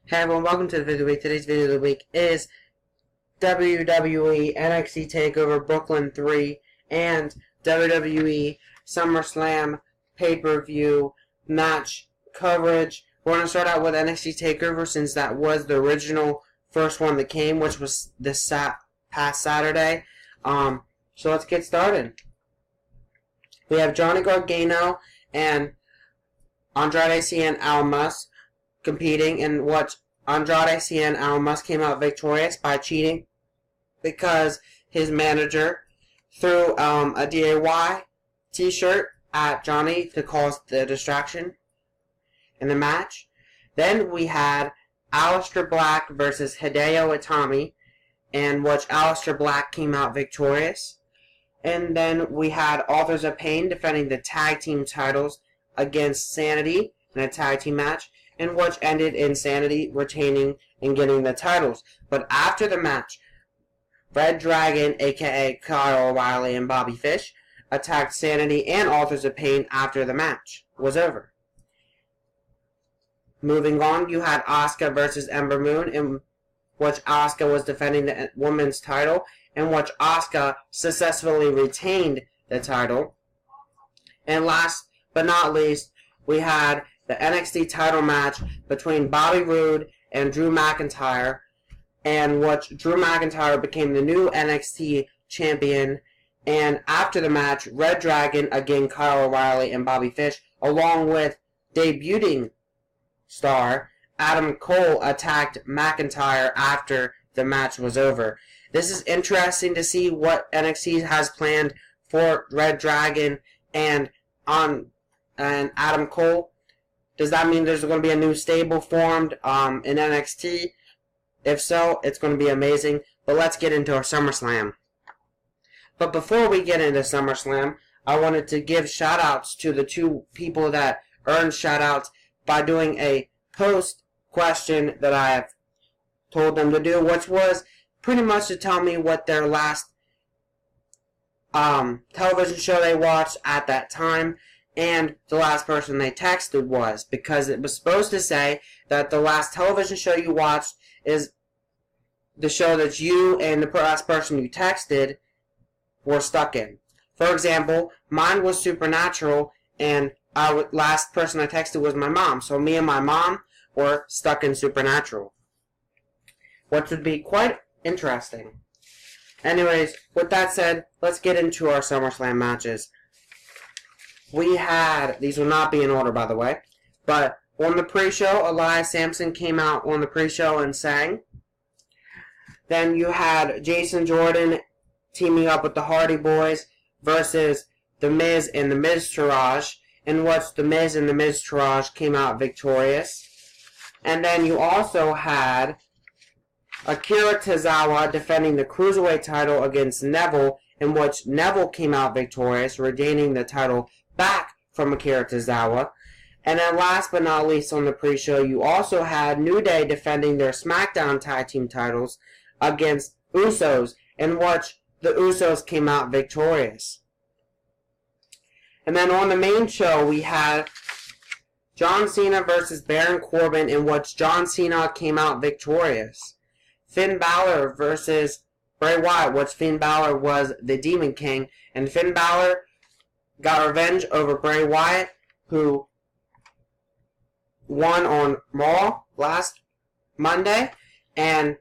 Hey everyone, welcome to the video of the week. Today's video of the week is WWE NXT TakeOver Brooklyn 3 and WWE SummerSlam pay-per-view match coverage. We're going to start out with NXT TakeOver since that was the original first one that came, which was this past Saturday. So let's get started. We have Johnny Gargano and Andrade Cien Almas competing in what Andrade Cien Almas came out victorious by cheating because his manager threw a DIY t-shirt at Johnny to cause the distraction in the match. Then we had Aleister Black versus Hideo Itami, in which Aleister Black came out victorious. And then we had Authors of Pain defending the tag team titles against Sanity in a tag team match, in which ended in Sanity retaining and getting the titles. But after the match, Red Dragon, aka Kyle O'Reilly and Bobby Fish, attacked Sanity and Authors of Pain after the match was over. Moving on, you had Asuka versus Ember Moon, in which Asuka was defending the women's title, in which Asuka successfully retained the title. And last but not least, we had the NXT title match between Bobby Roode and Drew McIntyre, and which Drew McIntyre became the new NXT champion. And after the match, Red Dragon, again Kyle O'Reilly and Bobby Fish, along with debuting star Adam Cole, attacked McIntyre after the match was over. This is interesting to see what NXT has planned for Red Dragon and Adam Cole. Does that mean there's going to be a new stable formed in NXT? If so, it's going to be amazing. But let's get into our SummerSlam. But before we get into SummerSlam, I wanted to give shout-outs to the two people that earned shout-outs by doing a post question that I have told them to do, which was pretty much to tell me what their last television show they watched at that time, and the last person they texted was, because it was supposed to say that the last television show you watched is the show that you and the last person you texted were stuck in. For example, mine was Supernatural, and last person I texted was my mom. So me and my mom were stuck in Supernatural, which would be quite interesting. Anyways, with that said, let's get into our SummerSlam matches. We had, these will not be in order by the way, but on the pre-show, Elias Sampson came out on the pre-show and sang. Then you had Jason Jordan teaming up with the Hardy Boys versus The Miz and The Miz-Tourage, in which The Miz and The Miz-Tourage came out victorious. And then you also had Akira Tozawa defending the Cruiserweight title against Neville, in which Neville came out victorious, regaining the title back from Akira Tozawa. And then last but not least on the pre-show, you also had New Day defending their SmackDown Tag Team titles against Usos, in which the Usos came out victorious. And then on the main show, we had John Cena versus Baron Corbin, in which John Cena came out victorious. Finn Balor versus Bray Wyatt, which Finn Balor was the Demon King, and Finn Balor got revenge over Bray Wyatt, who won on Raw last Monday, and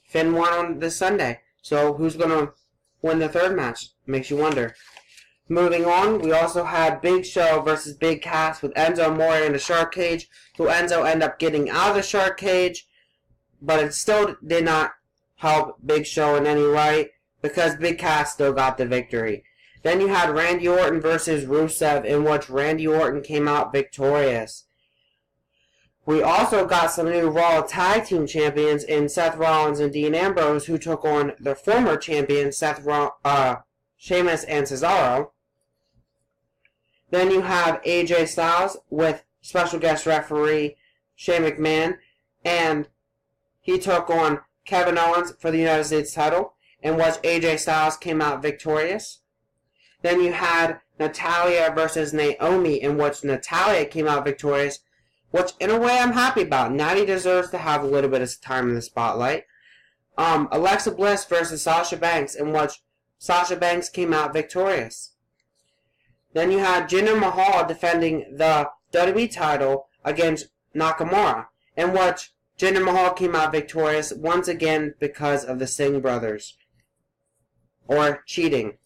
Finn won on this Sunday. So who's going to win the third match? Makes you wonder. Moving on, we also had Big Show versus Big Cass with Enzo Amore in the shark cage, who Enzo ended up getting out of the shark cage, but it still did not help Big Show in any way, because Big Cass still got the victory. Then you had Randy Orton versus Rusev, in which Randy Orton came out victorious. We also got some new Raw Tag Team Champions in Seth Rollins and Dean Ambrose, who took on their former champions, Sheamus and Cesaro. Then you have AJ Styles with special guest referee Shane McMahon, and he took on Kevin Owens for the United States title, in which AJ Styles came out victorious. Then you had Natalya versus Naomi, in which Natalya came out victorious which in a way I'm happy about. Natty deserves to have a little bit of time in the spotlight. Alexa Bliss versus Sasha Banks, in which Sasha Banks came out victorious. Then you had Jinder Mahal defending the WWE title against Nakamura, in which Jinder Mahal came out victorious once again because of the Singh brothers, or cheating.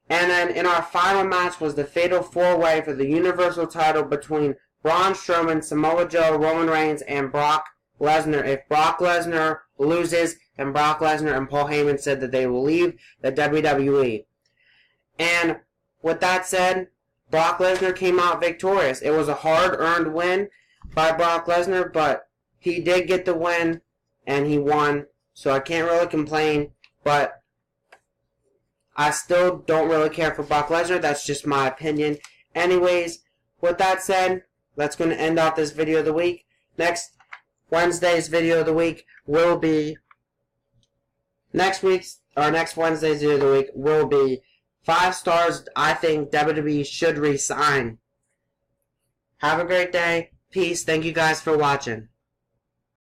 And then in our final match was the Fatal 4-Way for the Universal title between Braun Strowman, Samoa Joe, Roman Reigns, and Brock Lesnar. If Brock Lesnar loses, then Brock Lesnar and Paul Heyman said that they will leave the WWE. And with that said, Brock Lesnar came out victorious. It was a hard-earned win by Brock Lesnar, but he did get the win, and he won, so I can't really complain, but I still don't really care for Brock Lesnar. That's just my opinion. Anyways, with that said, that's going to end off this video of the week. Next Wednesday's video of the week will be... Next Wednesday's video of the week will be 5 stars I think WWE should resign. Have a great day. Peace. Thank you guys for watching.